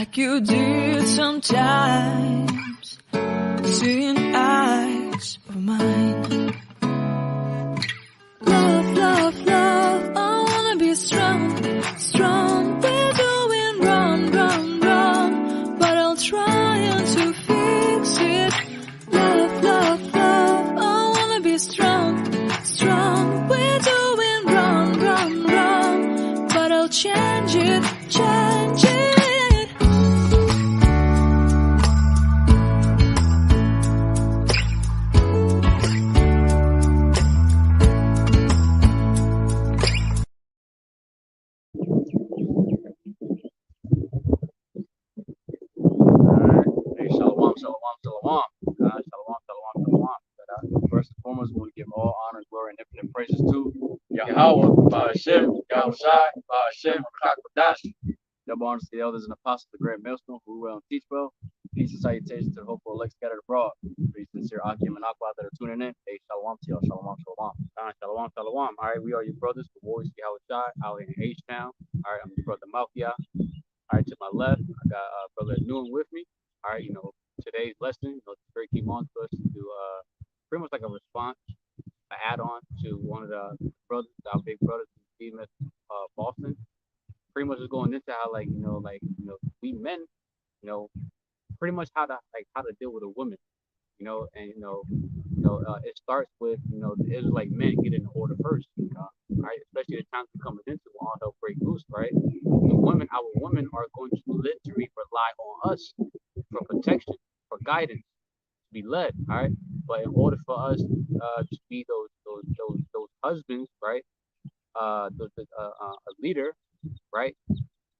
like you did sometimes, seeing eyes of mine. Love, love, love, I wanna be strong, strong. We're doing wrong, wrong, wrong, but I'll try to fix it. Love, love, love, I wanna be strong, strong. We're doing wrong, wrong, wrong, but I'll change it, change it. Shalom. Shalom. First and foremost, we want to give all honor, glory, and infinite praises to YAHAWAH BAHASHAM YAHAWASHI W4Y. Double honors to the elders and apostles, the great millstone, who well and teach well. Peace and salutations to the hopeful elect scattered abroad. Pretty sincere Akim and Aqua that are tuning in. Hey, shalom to y'all. Shalom. All right, we are your brothers, the warriors, YAHAWASHI, out in H-Town. All right, I'm your brother Malkia. All right, to my left, I got brother Newman with me. All right, today's lesson, it's very key on for us to do pretty much like a response, an add-on to one of the brothers, our big brothers, Boston. Pretty much is going into how we men, pretty much how to deal with a woman, it starts with the Israelite men getting in order first, right? Especially the times we're coming into when all hell break loose, right? Our women are going to literally rely on us for protection, for guidance, to be led, all right? But in order for us to be those husbands, right? A leader, right?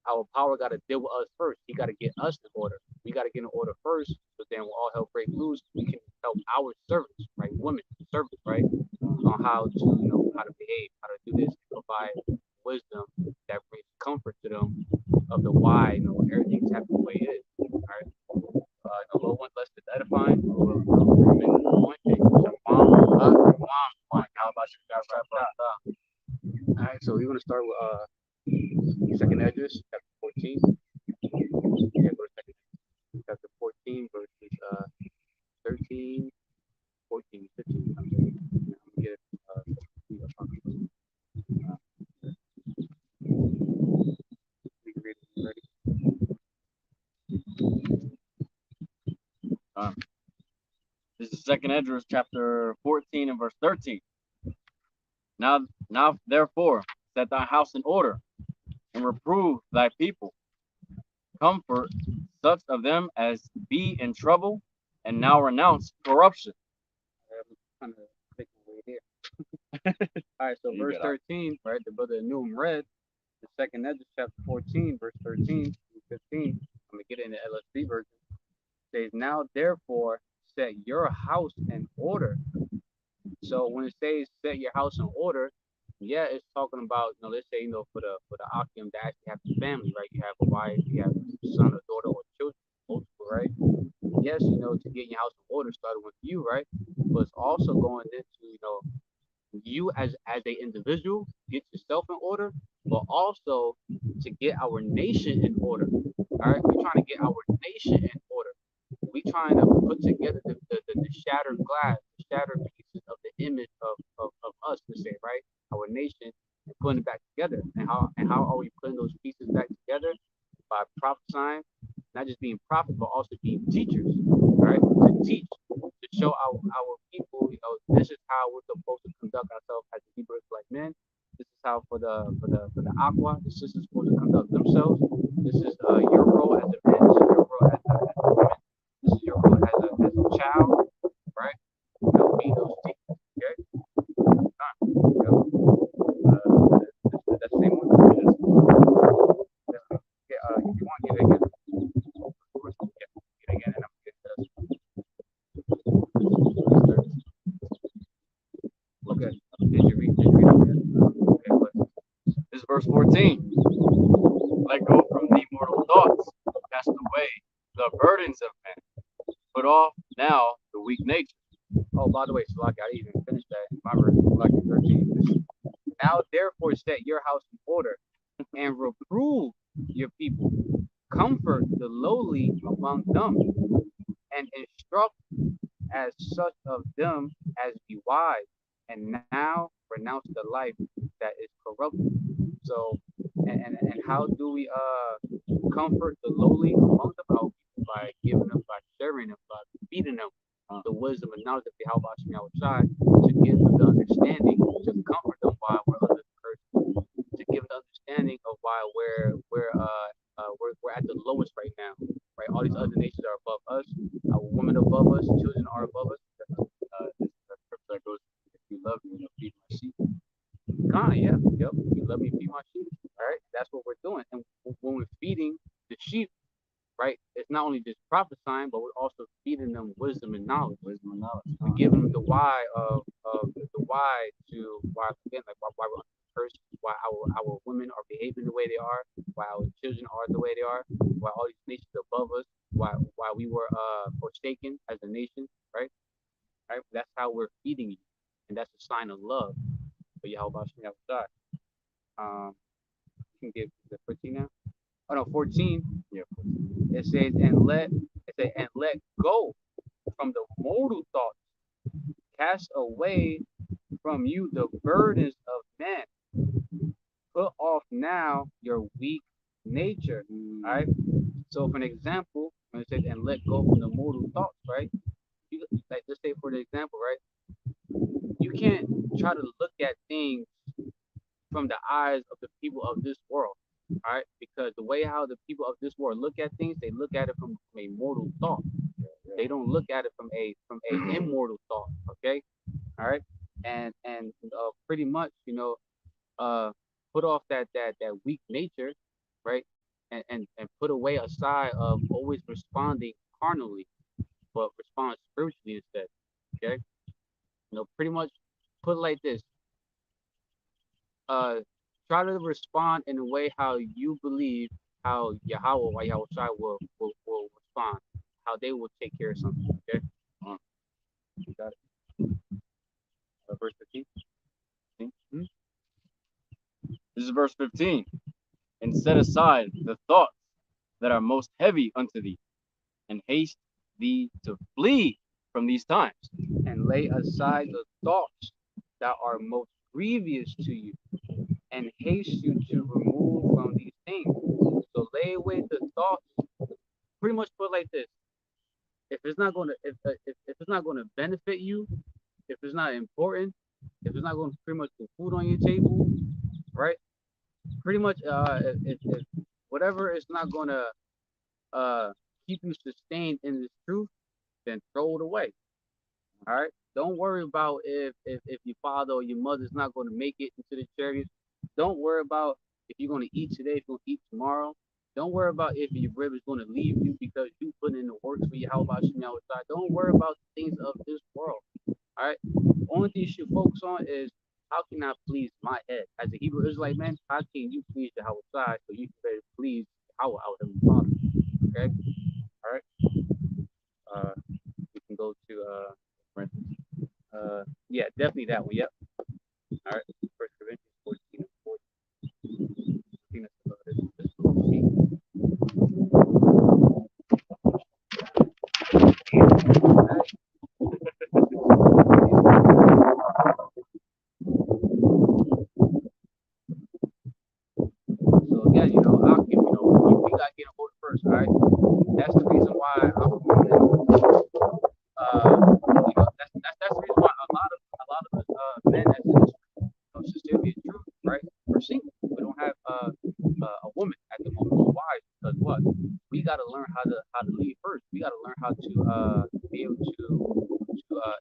Our power got to deal with us first. He got to get us in order. We got to get in order first, so then when all hell break loose, we can help our servants, right? Women, servants, right? On how to behave, how to do this, provide wisdom that brings comfort to them of the why, everything's happening the way it is. All right. The low one less than edifying. All right, so we're gonna start with second Esdras, chapter 14. Yeah, go to second Esdras, chapter 14, verses 13, 14, 15. I'm gonna get it. We can read it already. This is second Esdras, chapter 14 and verse 13. Now therefore, set thy house in order, and reprove thy people. Comfort such of them as be in trouble, and now renounce corruption. I'm kind of taking away here. All right, so verse 13, right? The brother Newham read the second Esdras, chapter 14, verse 13 through 15. I'm gonna get it in the LSB version. It says, now therefore set your house in order. So when it says set your house in order, yeah, it's talking about, let's say, for the Akim that actually have a family, right? You have a wife, you have a son or daughter or children, multiple, right? Yes, to get your house in order started with you, right? But it's also going into, you as an individual, get yourself in order, but also to get our nation in order. All right, we're trying to get our nation in order. We trying to put together the shattered glass, the shattered pieces of the image of us, to say, right? Our nation, and putting it back together. And how are we putting those pieces back together? By prophesying, not just being prophets, but also being teachers, right? To teach, to show our people, this is how we're supposed to conduct ourselves as Hebrews like men. This is how for the Aqua, the sisters supposed to conduct themselves. This is your role as a man. This is your role as a woman. This is your role as a child, right? Be those teachers, okay? That's the same one. If you want, get it again. Of course, get it again, and I'm gonna get this. Okay. Did you read it? Okay, but this is verse 14. Let go from the mortal thoughts, cast away the burdens of men. Put off now the weak nature. Oh, by the way, so I didn't even finish that in my verse, like 13. Now therefore set your house in order, and reprove your people. comfort the lowly among them, and instruct as such of them as be wise, and now renounce the life that is corruptible. So, and how do we comfort the lowly among them? How? By giving them, by sharing them, by feeding them the wisdom and knowledge of the YAHAWASHI Yahawashi, to give them the understanding, to comfort them while we're under the curse, to give them the understanding of why we're at the lowest right now. Right, all these other nations are above us. Our women are above us. Children are above us. This scripture that goes, "If you love me, you'll feed my sheep." Yeah, yep. If you love me, feed my sheep. All right, that's what we're doing. And when we're feeding the sheep, right, it's not only just prophesying, but we're also feeding them wisdom and knowledge. Wisdom and knowledge. We're giving them the why of the why to why again, like why we're under the curse, why our women are behaving the way they are, why our children are the way they are, why all these nations above us, why we were forsaken as a nation, right? Right. That's how we're feeding you, and that's a sign of love for Yahweh Shem. You can give the 14 now. Oh no, 14. Yeah. It says, and let go from the mortal thoughts. Cast away from you the burdens of men. Put off now your weak nature. All right. So, for an example, when it says, and let go from the mortal thoughts, right? You, like, let's say, for the example, right? You can't try to look at things from the eyes of the people of this world. All right, because the way how the people of this world look at things, they look at it from a mortal thought. They don't look at it from a immortal thought. Okay, all right, and pretty much, put off that weak nature, right, and put away a side of always responding carnally, but respond spiritually instead. Okay, pretty much put it like this. Uh, Try to respond in a way how you believe how Yahawah or Yahawashi will respond, how they will take care of something. Okay, you got it. Verse 15. Hmm? This is verse 15. And set aside the thoughts that are most heavy unto thee, and haste thee to flee from these times, and lay aside the thoughts that are most grievous to you, and haste you to remove from these things. So lay away the thoughts. Pretty much put like this: if it's not going to if it's not going to benefit you, if it's not important, if it's not going to pretty much put food on your table, right? Pretty much, if whatever is not going to keep you sustained in this truth, then throw it away. All right. Don't worry about if your father or your mother is not going to make it into the chariots. Don't worry about if you're going to eat today, if you're going to eat tomorrow. Don't worry about if your rib is going to leave you because you put in the works for your YAHAWASHI Yahawashi. Don't worry about the things of this world. All right. Only thing you should focus on is how can I please my head as a Hebrew Israelite man? How can you please the Yahawashi so you can better please our Heavenly Father? Okay. All right. We can go to yeah, definitely that one. Yep. All right. First Corinthians 14 and 40. I think that's about it. So again, I'll give we gotta get on board first, all right? That's the reason why that's the reason why a lot of us men as sincerely is true, right? We're single. We don't have a woman at the moment. Why? Because what? We gotta learn how to lead first. We gotta learn how to be able to instruct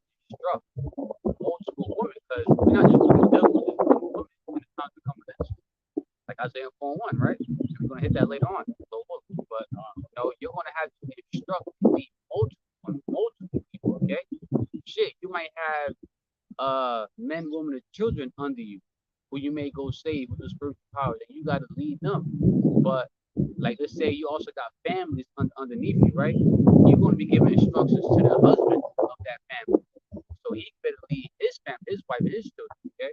multiple women because we're not just gonna deal with just one woman when it's time to come with that. Like Isaiah 4:1, right? So we're gonna hit that later on. So, but you're gonna have to instruct multiple people. Okay, shit, you might have men, women, and children under you who you may go save with the spiritual power, and you got to lead them. But like, let's say you also got families underneath you, right? You're going to be giving instructions to the husband of that family, so he better lead his family, his wife, and his children. Okay,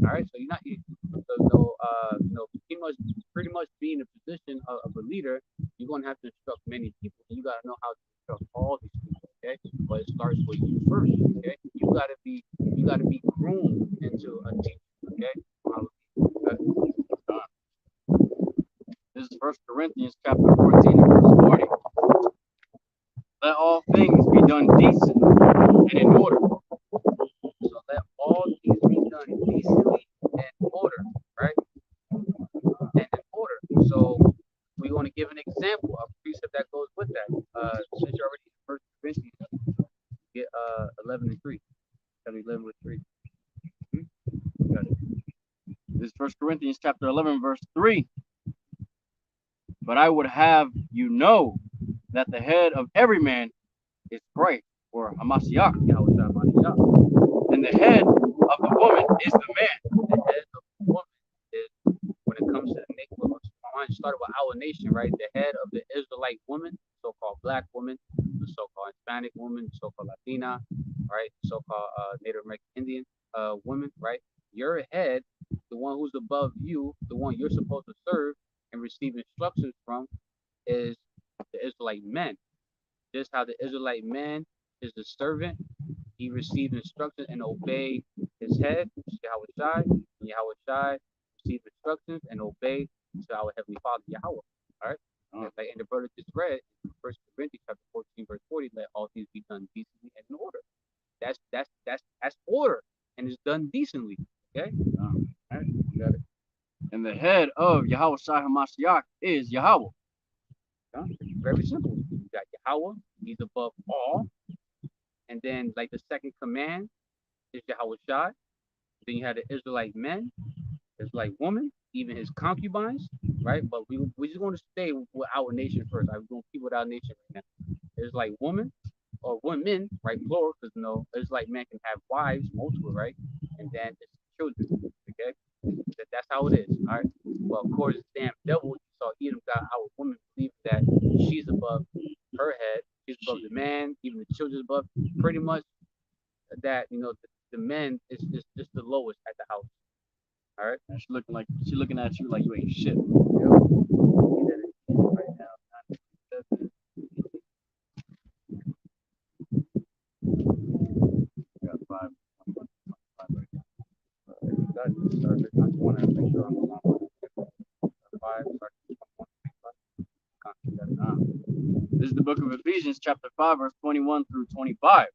all right. So you're not, so no, pretty much pretty much be in a position of a leader, you're gonna have to instruct many people. And you gotta know how to instruct all these people. Okay, but it starts with you first. Okay, you gotta be groomed into a teacher. Okay, This is 1 Corinthians chapter 14 and verse 40. Let all things be done decently and in order. so let all things be done decently and in order, right? And in order. So we're going to give an example, a precept that goes with that. Since you're already in 1 Corinthians, get 11 and 3. 11 with 3. Got it. This is 1 Corinthians chapter 11 verse 3. But I would have you know that the head of every man is Christ, or Hamashiach, and the head of the woman is the man. The head of the woman is, when it comes to the nation, I want to start with our nation, right? The head of the Israelite woman, so-called black woman, the so-called Hispanic woman, so-called Latina, right? So-called Native American Indian woman, right? Your head, the one who's above you, the one you're supposed to serve and receive instructions from, is the Israelite men. Just how the Israelite man is the servant, he received instructions and obeyed his head, Yahawashi, and Yahawashi received instructions and obeyed to our Heavenly Father, Yahweh. All right? Like and the brother just read, 1 Corinthians chapter 14, verse 40, let all things be done decently and in order. That's order, and it's done decently. Okay? All right, you got it. And the head of Yahawashi Hamashiach is Yahawah. Very simple. You got Yahweh, he's above all. And then, like, the second command is Yahawashi. Then you had the Israelite men, Israelite women, even his concubines, right? But we're just going to stay with our nation first. We're going to keep with our nation right now. Israelite woman, or women, right? Plural, because Israelite men can have wives, multiple, right? And then it's children, okay? That's how it is, all right? Well, of course, damn devil, so Edom got our woman believe that she's above her head, she's above the man, even the children's above. Pretty much that, the men is just the lowest at the house. All right. And she's looking at you like you ain't shit. Right now. Got 5. Right now. I just want to make sure I'm on 5. This is the book of Ephesians, chapter 5, verse 21 through 25.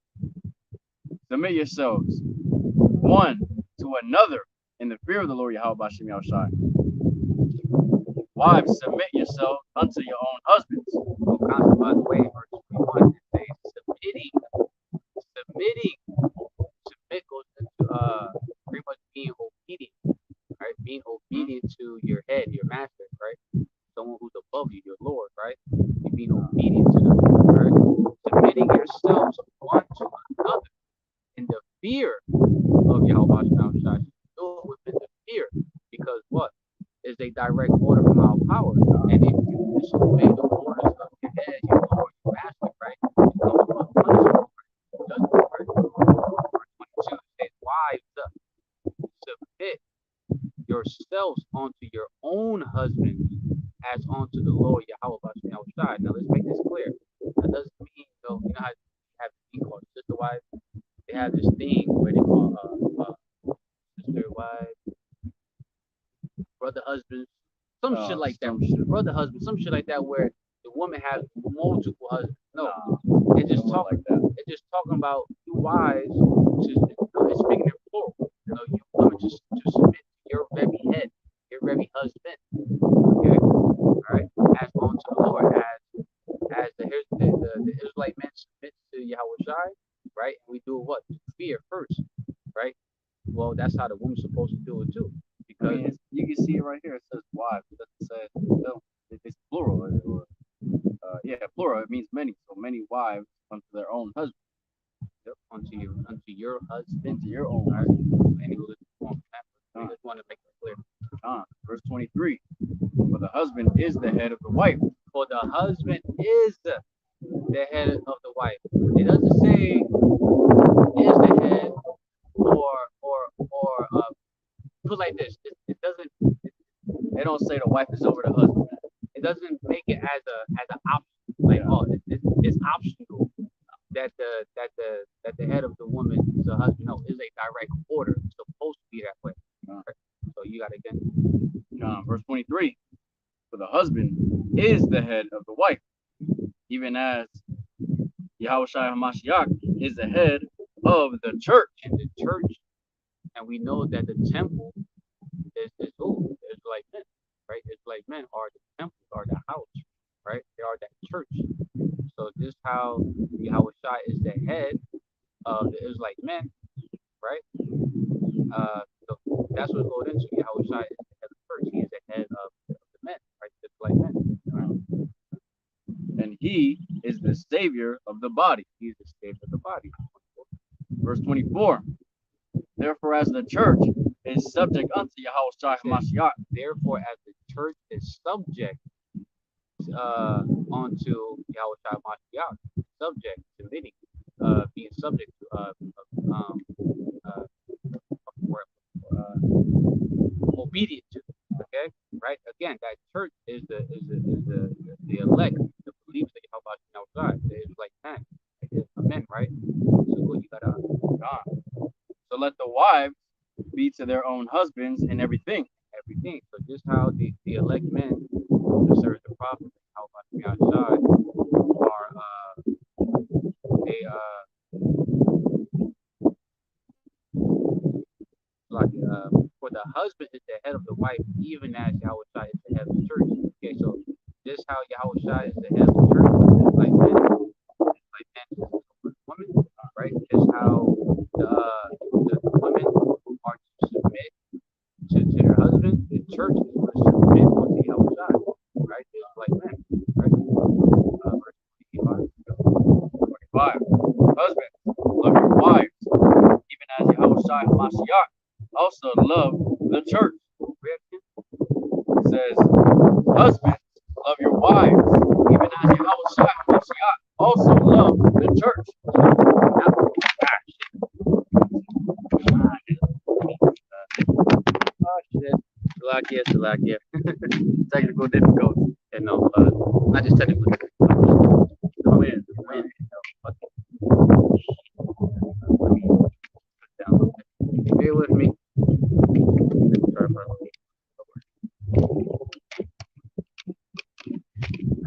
Submit yourselves one to another in the fear of the Lord Yahawah Bahashem Yahawashi. Wives, submit yourselves unto your own husbands. By the way, verse 21, it says submitting. Submit goes into pretty much being obedient, right? Being obedient to your head, your master, right? Someone who's above you, your Lord, right? You're being obedient to them, right? Submitting yourselves one to another in the fear of Yahweh Bahashem. Do it within the fear, because what is a direct order from our power, and if you disobey the orders of your head, your Lord, your master, right, it comes with punishment, judgment, right? Verse 22 says, wives, submit yourselves unto your own husbands as unto the Lord Yahweh Bahashem Yahawashi. Now let's make this clear. That doesn't mean, you know how you have this thing called sister wives. They have this thing where they call sister wives, brother husbands, some shit like that. Brother husband, some shit like that, where the woman has multiple husbands. No, it's just talking like that. It's just talking about you wives. It's speaking in plural. You women just to submit to your very head, your very husband. Okay, all right. As unto the Lord, as the Israelite men submit to Yahawashi, right? And we do what? Fear first, right? Well, that's how the woman's supposed to do it too. Because you can see it right here. It says wives. It doesn't say no. It's plural. Plural. It means many. So many wives unto their own husband. Yep. Unto your husband, to your own husband. And I just want to make it clear. Verse 23. For the husband is the head of the wife. For the husband is the head of the wife. It doesn't say is the head or put like this. It doesn't. They don't say the wife is over the husband. It doesn't make it as an option. Like, oh, it's optional that the head of the woman is the husband. No, it's a direct order. It's supposed to be that way. So you got again. Verse 23. For the husband is the head of the wife, even as Yahawashi Hamashiach is the head of the church. And the church, and we know that the temple is who? It's like men, right? It's like men are the temple, are the house, right? They are that church. So this is how Yahawashi is the head of the Israelite men, right? So that's what's going into Yahawashi is the head of the church. He is the head of the men, right? Just like men. And he is the savior of the body. He is the savior of the body. Verse 24. Therefore, as the church is subject unto Yahawashi Hamashiach. Therefore, as the church is subject unto Yahawashi Hamashiach, subject, submitting, being subject to obedient to. Okay, right? Again, that church is the elect, the believers that Yahawashi, it's like men, it's men, right? So what you gotta. So let the wives be to their own husbands in everything. Everything. So just how the elect men who serve the prophet, how outside are they like for the husband is the head of the wife, even as Yahawashi is the head of the church. Okay, so this how Yahawashi is the head of the church, like men women, right? Is how the women are to submit to their husband. The church is going to submit to Yahawashi, right? It's like men, right? Verse 25. Husbands, love your wives, even as Yahawashi Hamashiach also love the church. It says, husbands, love your wives, even as Yahawashi Hamashiach also love the church. Salakia. Technical difficulty. And no, not just technical difficulty. The wind. Let me put down. Bear with me. Sorry for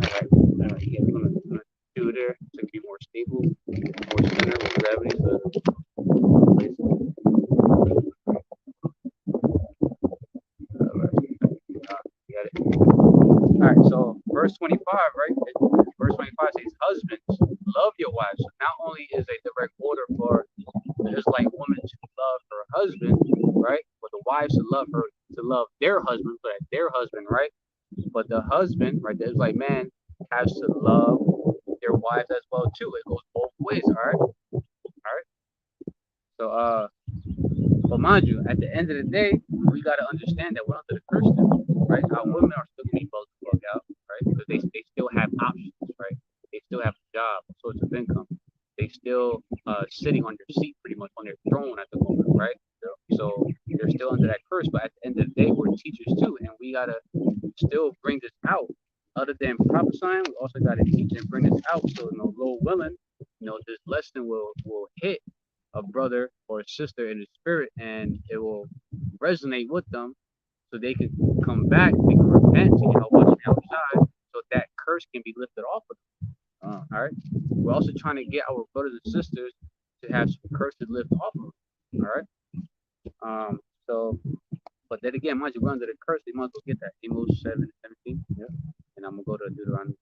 Alright, yeah, I'm gonna do there to be more stable, more center with gravity. So got it. Alright, so verse 25, right? Verse 25 says, husbands, love your wives. So not only is a direct order for the Israelite woman to love her husband, right? But the wives to love their husband, so that their husband, right? But the husband, right, the Israelite man has to love their wives as well too. It goes both ways, all right? So but mind you, at the end of the day, we gotta understand that we're under the curse still, right? Our women are still gonna be able to work out, right? Because they still have options, right? They still have a job, source of income. They still sitting on their seat pretty much on their throne at the moment, right? So they're still under that curse, but at the end of the day, we're teachers too, and we gotta still bring this out. Other than prophesying, we also gotta teach and bring this out. So Lord willing, this lesson will hit a brother or a sister in the spirit, and it will resonate with them, so they can come back, they can repent to watching outside, so that curse can be lifted off of them. All right. We're also trying to get our brothers and sisters to have some curses lifted off of them. All right. So, but then again, mind you, we're under the curse. They must go get that. Amos 7:17. Yeah. And I'm gonna go to Deuteronomy.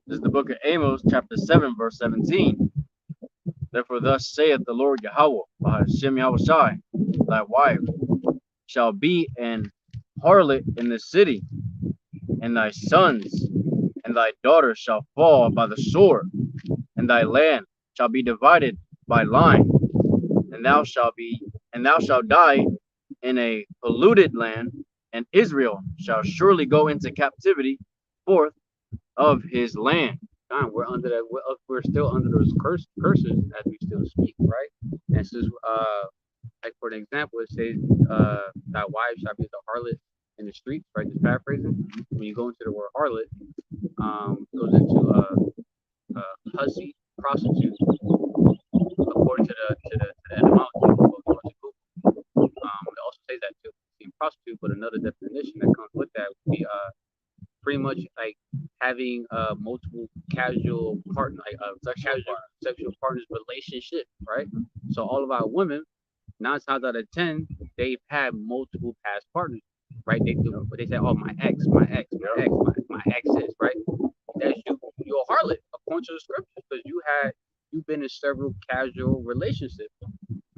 This is the book of Amos, chapter 7, verse 17. Therefore, thus saith the Lord Yahawah Bahashem Yahawashi, thy wife shall be an harlot in the city, and thy sons and thy daughters shall fall by the sword, and thy land shall be divided by line, and thou shalt die in a polluted land, and Israel shall surely go into captivity forth of his land. We're under that. We're still under those curses as we still speak, right? And since like for an example, it says, "Thy wife shall be the harlot in the streets." Right, just paraphrasing. When you go into the word harlot, it goes into hussy, prostitute, according to the etymology. It also says that too. See, prostitute, but another definition that comes with that would be pretty much like having multiple casual partner, like sexual partners relationship, right? So all of our women, 9 times out of 10, they've had multiple past partners, right? They do, but they say, "Oh, my ex, my ex is," right? That's you're a harlot according to the scriptures because you've been in several casual relationships.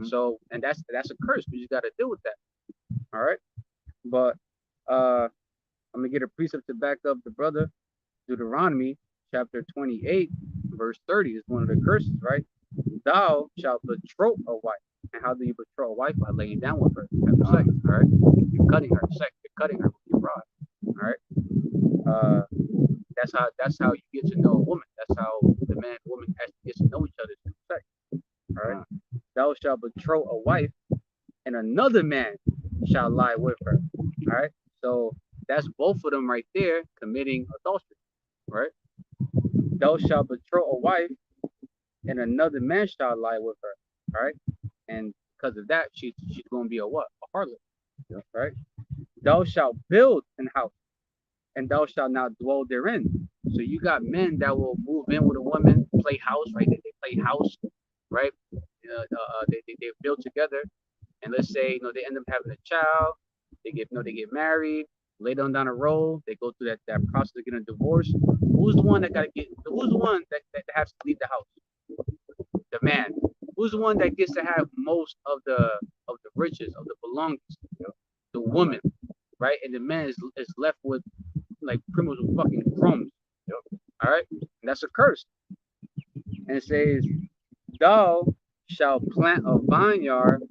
So, and that's a curse. We just got to deal with that. All right, but I'm gonna get a precept to back up the brother. Deuteronomy chapter 28, verse 30 is one of the curses, right? Thou shalt betroth a wife. And how do you betroth a wife? By laying down with her, having sex, all right? You're cutting her, you're cutting her with your rod, all right? That's how you get to know a woman. That's how the man and woman actually get to know each other through sex, all right? Thou shalt betroth a wife, and another man shall lie with her, all right? So that's both of them right there committing adultery, right? Thou shalt betroth a wife, and another man shall lie with her, all right? And because of that, she's going to be a what? A harlot, right? Thou shalt build an house, and thou shalt not dwell therein. So you got men that will move in with a woman, play house, right? They play house, right? They build together, and let's say they end up having a child. They get married. Later on down the road, they go through that process of getting a divorce. Who's the one that has to leave the house? The man. Who's the one that gets to have most of the riches, of the belongings? The woman, right? And the man is left with like pretty much fucking crumbs. All right, and that's a curse. And it says, "Thou shalt plant a vineyard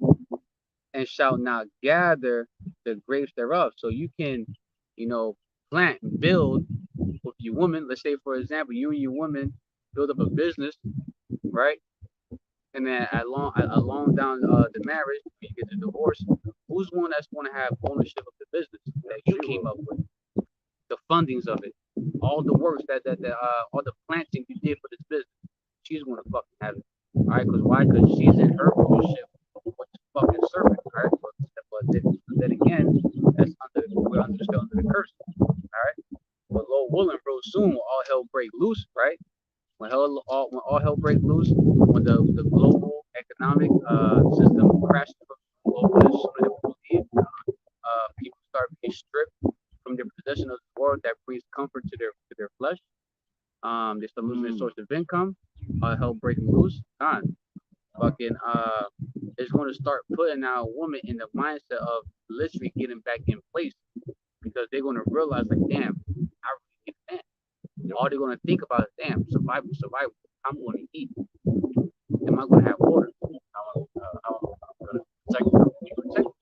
and shalt not gather the grapes thereof." So you can, plant and build with your woman. Let's say, for example, you and your woman build up a business, right? And then along down the marriage, when you get the divorce, who's one that's going to have ownership of the business that you came up with, the fundings of it, all the works that all the planting you did for this business? She's going to fucking have it, all right? Because why? Because she's in her ownership with the fucking servant, all right? But then again, we're still under the curse, all right? But Lord willing, real soon, will all hell break loose, right? When all hell break loose, when the global economic system crashes people start being stripped from their possession of the world that brings comfort to their flesh. They start losing their source of income. Hell breaking loose. Fucking is going to start putting our woman in the mindset of literally getting back in place because they're going to realize like, damn, I really need a man. All they're going to think about is, damn, survival. I'm going to eat. Am I going to have water? I'm going to protect them.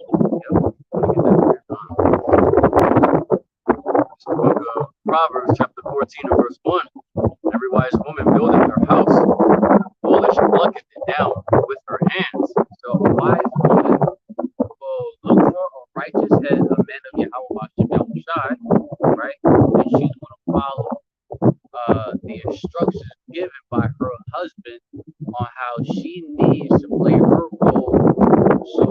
It's the book of Proverbs, chapter 14 and verse 1. Every wise woman buildeth her house, foolish plucketh it down with her hands. So a wise woman will look for a righteous head, a man of YAHAWAH BAHASHAM YAHAWASHI, right? And she's going to follow the instructions given by her husband on how she needs to play her role so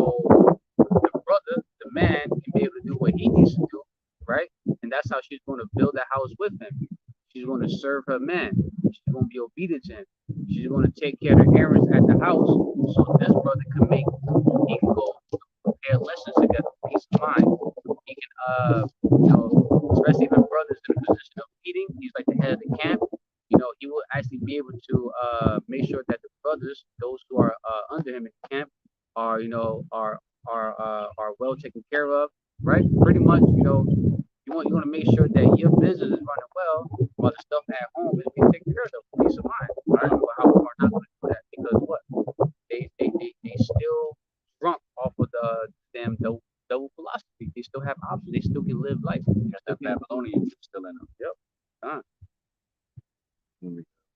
the brother, the man, can be able to do what he needs to do, right? And that's how she's going to build a house with him. She's going to serve her man. She's going to be obedient to him. She's going to take care of the errands at the house so this brother he can go prepare lessons together, peace of mind. He can, especially if the brother's in a position of leading, he's like the head of the camp. He will actually be able to make sure that the brothers, those who are under him in the camp, are well taken care of, right? Pretty much, you want to make sure that your business is running well while the stuff at home is being taken care of, peace of mind. Right? But how people are not going to do that because what? They still drunk off of the damn double philosophy. They still have options. They still can live life. That Babylonian is still in them. Yep.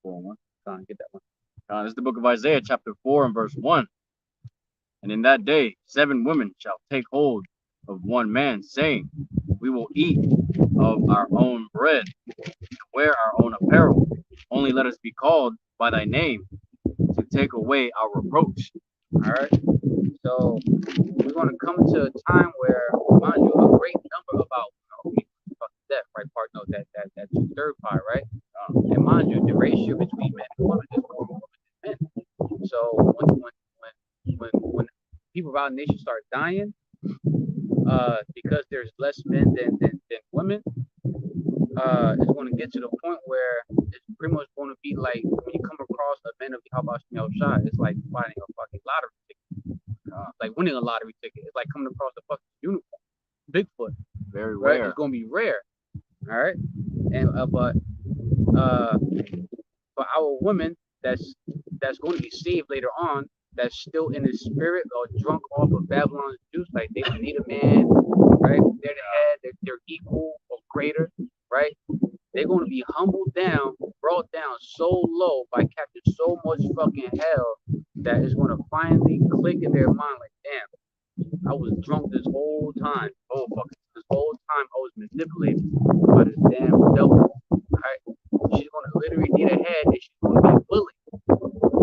4:1. Get that one. This is the book of Isaiah, chapter 4 and verse 1. And in that day 7 women shall take hold of one man, saying, we will eat of our own bread, wear our own apparel. Only let us be called by thy name, to take away our reproach. All right. So we're going to come to a time where, mind you, a great number about death, right? Part no, that third part, right? And mind you, the ratio between men and women is more women than men. So when people around the nation start dying, because there's less men than women, it's going to get to the point where it's pretty much going to be like when you come across a man of YAHAWASHI W4Y, it's like finding a fucking lottery ticket, like winning a lottery ticket. It's like coming across a fucking unicorn, Bigfoot. Very Right? rare. It's going to be rare. All right, and but for our women that's going to be saved later on, that's still in the spirit or drunk off of Babylon's juice, like they don't need a man, right? They're the head, they're equal or greater, right? They're going to be humbled down, brought down so low by catching so much fucking hell that it's going to finally click in their mind, like, damn, I was drunk this whole time. This whole time I was manipulated by this damn devil, right? She's going to literally need a head, and she's going to be willing.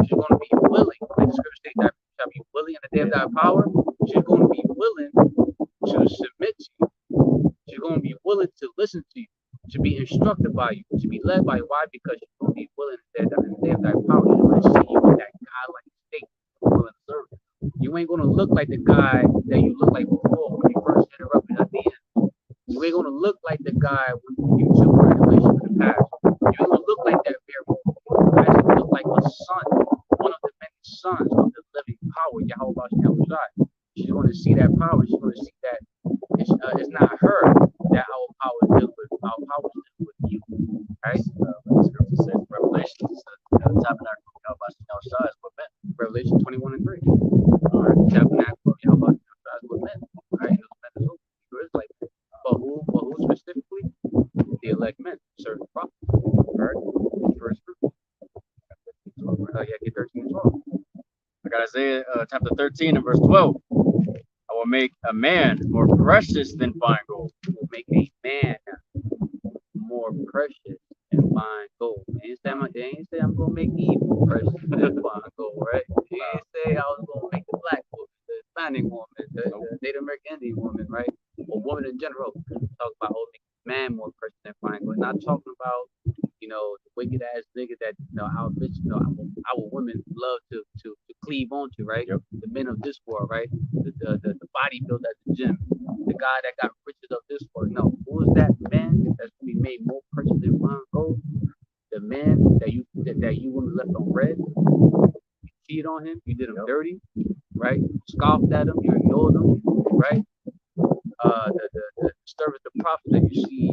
She's going to be willing, like the scripture states, that she shall be willing in the day of thy power. She's going to be willing to submit to you. She's going to be willing to listen to you, to be instructed by you, to be led by you. Why? Because she's going to be willing in the day of thy power. She's going to see you in that godlike state, willing to serve you. You ain't going to look like the guy that you looked like before when you first interrupted at the end. You ain't going to look like the guy when you two were in a relationship in the past. You ain't going to look like that pharaoh. You actually look like a son, one of the many sons of the living power, YAHAWAH BAHASHAM YAHAWASHI. She's going to see that power. She's going to see that it's not her that our power is dealing with. Our power is dealing with you, right? The scripture says, Revelation, the tabernacle of YAHAWASHI W4Y is for men. Revelation 21 and 3. All right, tabernacle of YAHAWASHI W4Y is for men. All right, those men is who is like that. But who specifically? The elect men, certain prophets. All right, first fruit. Yeah, get 13 and 12. I got Isaiah chapter 13 and verse 12. I will make a man more precious than fine gold. Will make a man more precious than fine gold. They ain't say I'm gonna make Eve more precious than fine gold, right? They ain't say I was gonna make the black woman, the Hispanic woman, the Native American Indian woman, right? Or woman in general. Talk about make man more precious than fine gold. Not talking about the wicked ass nigga that our bitch, our women love to cleave onto, right? Yep. The men of this world, right? The bodybuilder at the gym, the guy that got riches of this world. No, who is that man that's gonna be made more precious than fine gold? The man that you would have left on red. You cheated on him, you did him dirty, right? Scoffed at him, you ignored him, right? The service, the prophets that you see,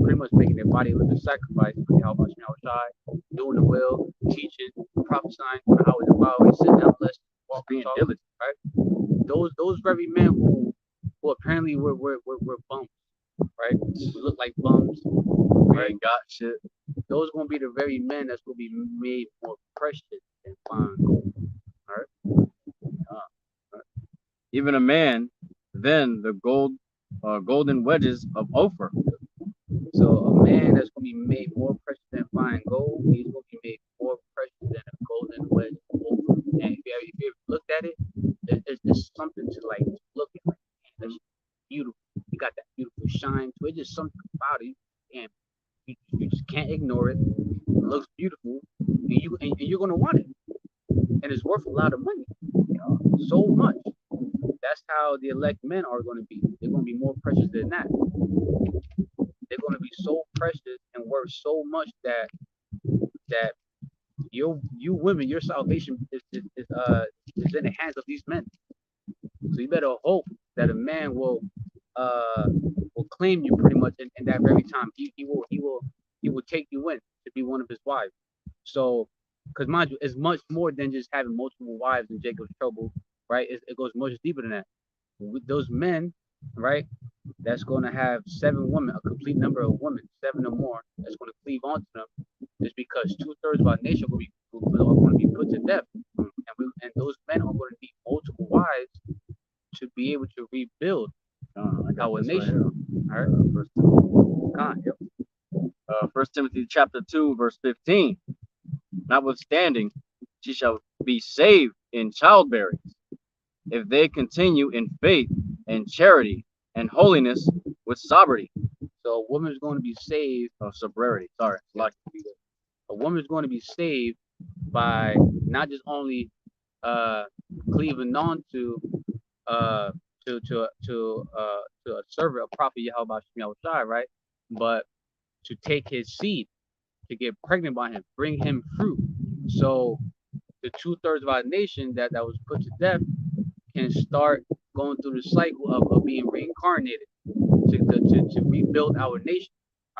pretty much making their body a living sacrifice for YAHAWASHI W4Y, doing the will, teaching, prophesying, how it's about, sitting down, blessed, walking, diligent, right? Those very men who apparently were bums, right? We look like bums, we ain't got shit. Those gonna be the very men that's gonna be made more precious than fine gold. All right. Even a man, then the golden wedges of Ophir. So a man that's gonna be made more precious than fine gold, he's gonna be made more precious than a golden wedge of Ophir. And if you looked at it, it's something to like look at. Like, man, that's beautiful. You got that beautiful shine to it. Just something about it. And you just can't ignore it. It looks beautiful, and you're gonna want it. And it's worth a lot of money, so much. That's how the elect men are going to be. They're going to be more precious than that. They're going to be so precious and worth so much that you women, your salvation is in the hands of these men. So you better hope that a man will claim you pretty much in that very time. He will take you in to be one of his wives. So, because mind you, it's much more than just having multiple wives in Jacob's trouble, right? It goes much deeper than that. With those men, right, that's going to have 7 women, a complete number of women, 7 or more, that's going to cleave onto them, is because 2/3 of our nation are going to be put to death. And and those men are going to need multiple wives to be able to rebuild our nation. All right. First Timothy chapter 2, verse 15. Notwithstanding, she shall be saved in childbearing, if they continue in faith and charity and holiness with sobriety. So a woman is going to be saved. Sobriety. Sorry. A woman is going to be saved by not just only cleaving on to a servant, a prophet YAHAWAH BAHASHAM YAHAWASHI, right? But to take his seed, to get pregnant by him, bring him fruit. So the 2/3 of our nation that was put to death can start going through the cycle of being reincarnated to rebuild our nation.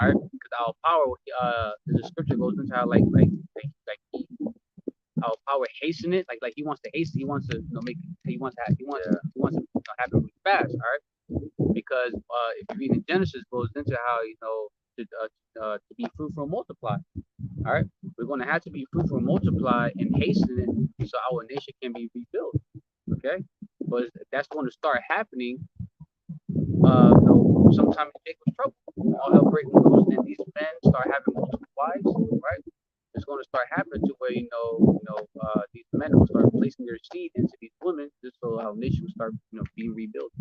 All right, because our power, the scripture goes into how like our power hasten it, like he wants to hasten, he wants to make, he wants to happen really fast. All right, because if you read in Genesis, goes into how to be fruitful and multiply. All right, we're going to have to be fruitful and multiply and hasten it so our nation can be rebuilt. Okay, but that's going to start happening. Sometime in Jacob's trouble, all hell breaking loose, and these men start having multiple wives. Right, it's going to start happening to where these men will start placing their seed into these women, just so our nation will start being rebuilt.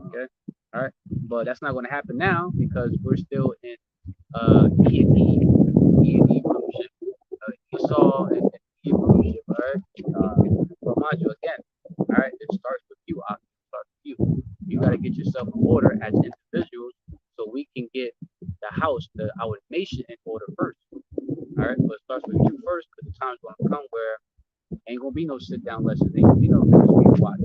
Okay, all right, but that's not going to happen now because we're still in E&E rulership, Esau and E rulership. All right, but mind you, again, all right, it starts with you. It starts with you. You got to get yourself in order as individuals so we can get the house, our nation in order first. All right, but it starts with you first because the time's going to come where ain't going to be no sit down lessons, ain't going to be no ministry to watch.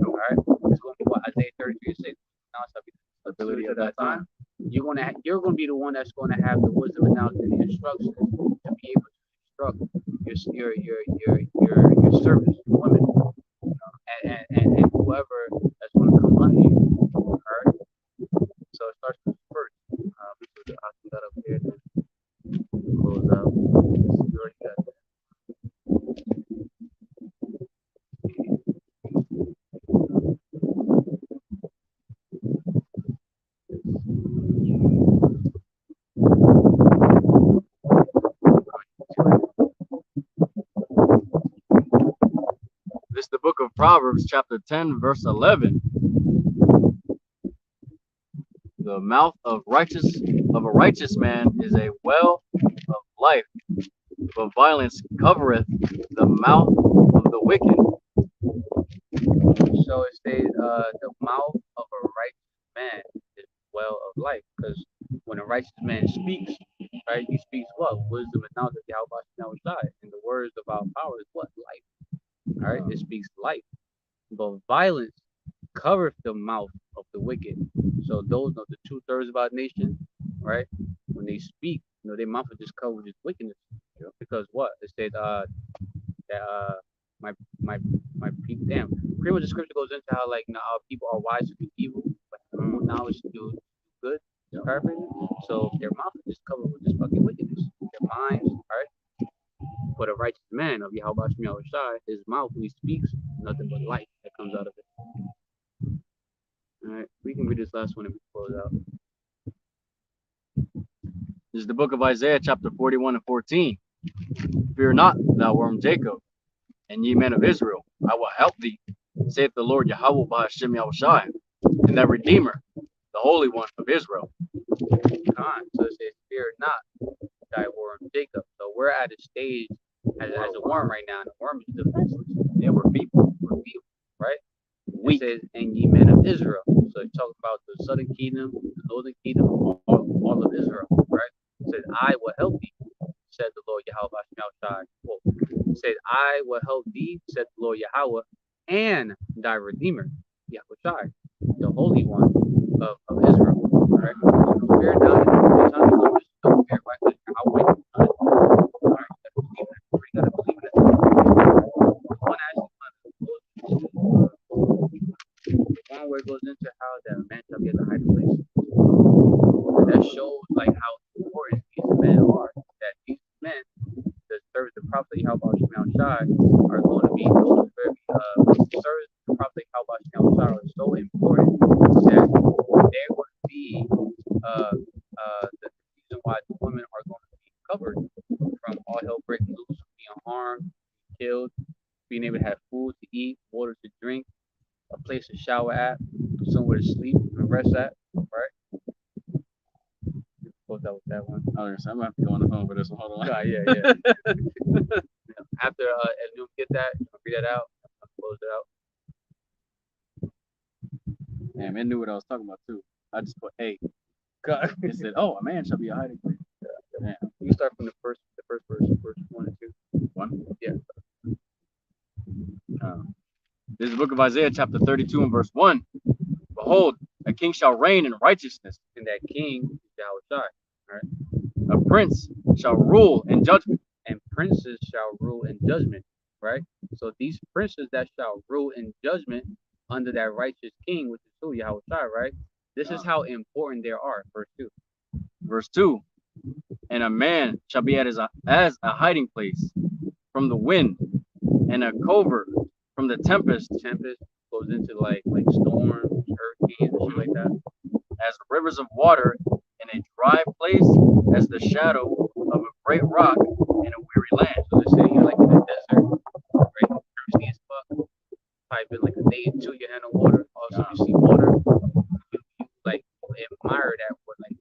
All right, it's going to be what Isaiah 33:6. Now it's the ability of that time. You're going to be the one that's going to have the wisdom and knowledge and the instructions to be able to instruct your servants, your women, and whoever that's going to come under you. All right. So it starts with first. We put the option that up here, then close out. You already got that. This is the book of Proverbs, chapter 10, verse 11. The mouth of a righteous man is a well of life, but violence covereth the mouth of the wicked. So it says, the mouth of a righteous man is well of life, because when a righteous man speaks, right, he speaks what? Wisdom and knowledge of YAHAWAH BAHASHAM. And the words of our power is what? Life. All right, it speaks life. But violence covereth the mouth of the wicked. So those are the 2/3 of our nation, right? When they speak, their mouth is just covered with wickedness. Because what? It said that my people, damn, pretty much the scripture goes into how our people are wise to do evil, but have no knowledge to do good. Paraphrasing. So their mouth is just covered with this fucking wickedness. Their minds, all right. But a righteous man of YAHAWAH BAHASHAM YAHAWASHI, his mouth when he speaks, nothing but light that comes out of it. All right, we can read this last one and we close out. This is the book of Isaiah, chapter 41 and 14. Fear not, thou worm Jacob, and ye men of Israel, I will help thee, saith the Lord YAHAWAH BAHASHAM YAHAWASHI, and thy Redeemer, the Holy One of Israel. So it says, fear not, thy worm Jacob. So we're at a stage as a worm right now, and the worm is defenseless. Yeah, we're people, right? It says, and ye men of Israel. So it talks about the southern kingdom, the northern kingdom, all of Israel, right? It says, I will help thee, said the Lord YAHAWAH BAHASHAM YAHAWASHI. It says, I will help thee, said the Lord Yahweh, and thy Redeemer, Yahushai, the Holy One of Israel. All right? So fear not, don't fear, right? Because Yahweh, all right, you gotta believe in it. One where it goes into how that man shall get the high place. That shows how important these men are. That these men that serve the prophet YAHAWAH BAHASHAM YAHAWASHI are going to be those being able to have food to eat, water to drink, a place to shower at, somewhere to sleep and rest at, right? Close out with that one. Oh, I'm gonna have to go on the phone for this one. Hold on. Yeah. After you get that, read that out, close it out. Damn, it knew what I was talking about too. I just put A. It said, "Oh, a man shall be a hiding place." Damn. You can start from the first verse, verse 1 and 2. 1? Yeah. This is the book of Isaiah, chapter 32 and verse 1. Behold, a king shall reign in righteousness, and that king is YAHAWASHI. Right? A prince shall rule in judgment, and princes shall rule in judgment. Right? So these princes that shall rule in judgment under that righteous king, which is who? YAHAWASHI, right? This is how important they are. Verse 2. Verse 2. And a man shall be as a hiding place from the wind, and a covert from the tempest. Tempest goes into like storms, hurricanes, and shit like that. As rivers of water in a dry place, as the shadow of a great rock in a weary land. So they're saying you're like in the desert, right? Thirsty as fuck. Type in like a day or two, you had no water. Also, you see water, you like admire that water, like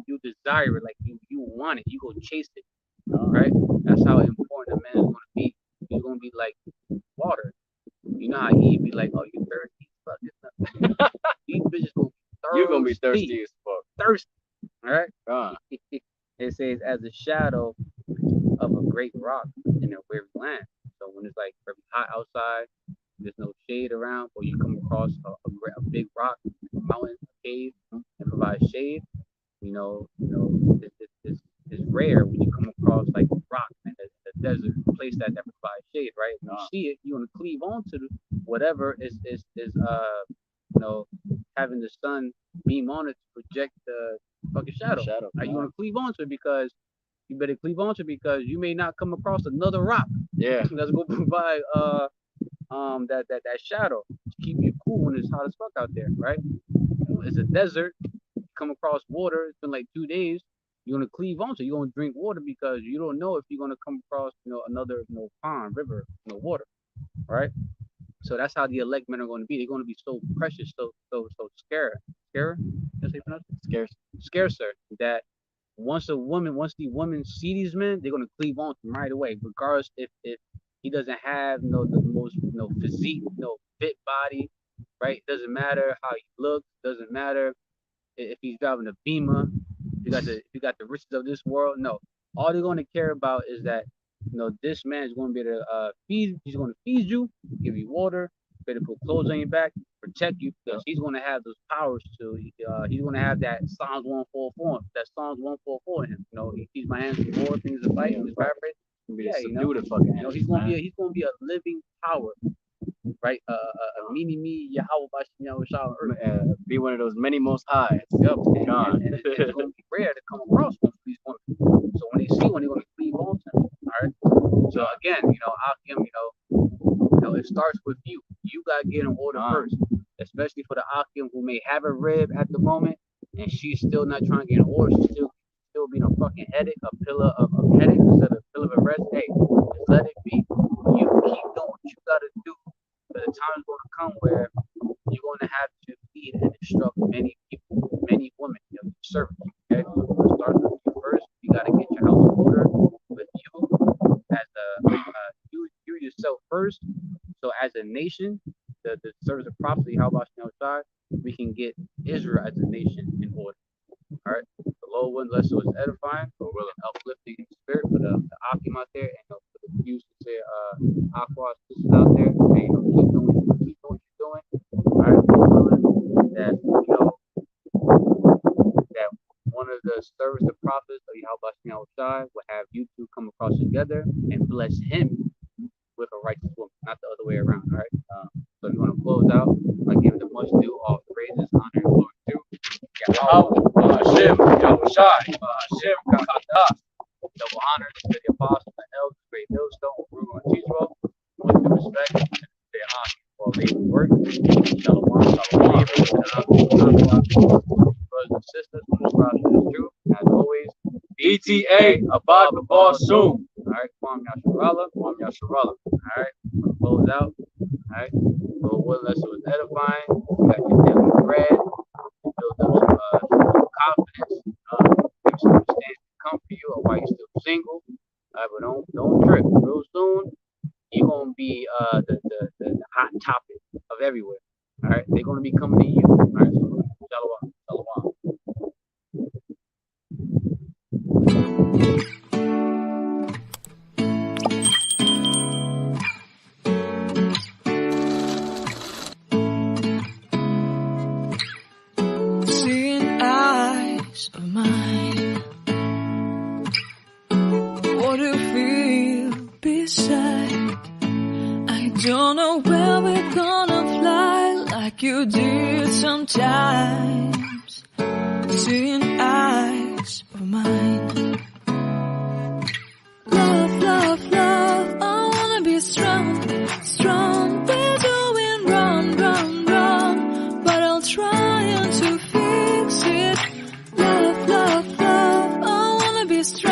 you desire it, like you want it, you go chase it, right? That's how important a man is going to be. He's going to be like water. You know how he be like, oh, you thirsty? Fuck, it's not. These bitches going to be thirsty. You're going to be thirsty as fuck. Thirsty, all right? It says, as a shadow of a great rock in a weary land. So when it's like very hot outside, there's no shade around, or you come across a big rock, mountain, cave, and provide shade. It's rare when you come across like a rock in the desert, a place that provides shade, right? When you see it, you want to cleave onto whatever is having the sun beam on it to project the fucking shadow. Right? You want to cleave onto it because you better cleave onto it because you may not come across another rock. Yeah. That's gonna provide that shadow to keep you cool when it's hot as fuck out there, right? It's a desert. You come across water. It's been like 2 days. You're gonna cleave onto. You're gonna drink water because you don't know if you're gonna come across another pond, river, water, right? So that's how the elect men are going to be. They're going to be so precious, so scarcer that once the women see these men, they're going to cleave on to them right away, regardless if he doesn't have the most physique, fit body, right? It doesn't matter how he looks, doesn't matter if he's driving a Beamer, if you got the riches of this world. No, all they're going to care about is that this man is going to be able to feed. He's going to feed you, give you water, better put clothes on your back, protect you, because he's going to have those powers to. He's going to have that Psalms 144. That Psalms 144 in him. He's my hands of war, things to fight. He's paraphrase. Yeah, the fucking he's going to be a living power, right? A mini Yahawah BAHASHAM YAHAWASHI. Be one of those many most highs. Yep. And it's going to be rare to come across one of these women. So when they see one, they're going to cleave on to them. All right. So again, Akim, it starts with you. You got to get in order first, especially for the Akim who may have a rib at the moment and she's still not trying to get in order. She's still being a fucking headache, a pillar of a headache instead of a pillar of a rest. Hey, just let it be. You keep doing what you got to do. But the time is going to come where you're going to have to feed and instruct many people, many women, servants. Okay, so it starts with you first. You got to get your house in order with you as you yourself first. So as a nation, the service of prophecy, how about outside, we can get Israel as a nation in order. All right, the Lord wouldn't let so it's edifying, but really uplifting in spirit for the Akim out there, and for the youth to say Aqua sisters out there, hey, keep doing what you're doing. All right, willing that that one of the service of prophets of YAHAWASHI outside will have you two come across together and bless him with a righteous woman, not the other way around. All right. So if you want to close out, I give the much due, all praises, honor, and glory to YAHAWAH BAHASHAM YAHAWASHI THAWADAH. Double honors to the apostles and elders, great millstone, Ruler and teacher, with due respect to their honor for labor work. Shalom, brothers and sisters, who subscribe to this truth, as always, ETA, Abad Babal Soon. All right, Kwam Yasharala. Yasharala. All right. close out. Alright? So what lesson was edifying? You got your daily bread. You build up some confidence. Give some understanding to come for you or while you're still single. But don't trip. Real soon, you're gonna be the hot topic of everywhere. Alright? They're gonna be coming to you. Alright, so shalom. Shalom. Seeing eyes of mine, what do you feel beside? I don't know where we're gonna fly like you did sometimes. Seeing eyes of mine, love, love, love, I wanna be strong, strong. We're doing wrong, wrong, wrong, but I'll try to fix it. Love, love, love, I wanna be strong.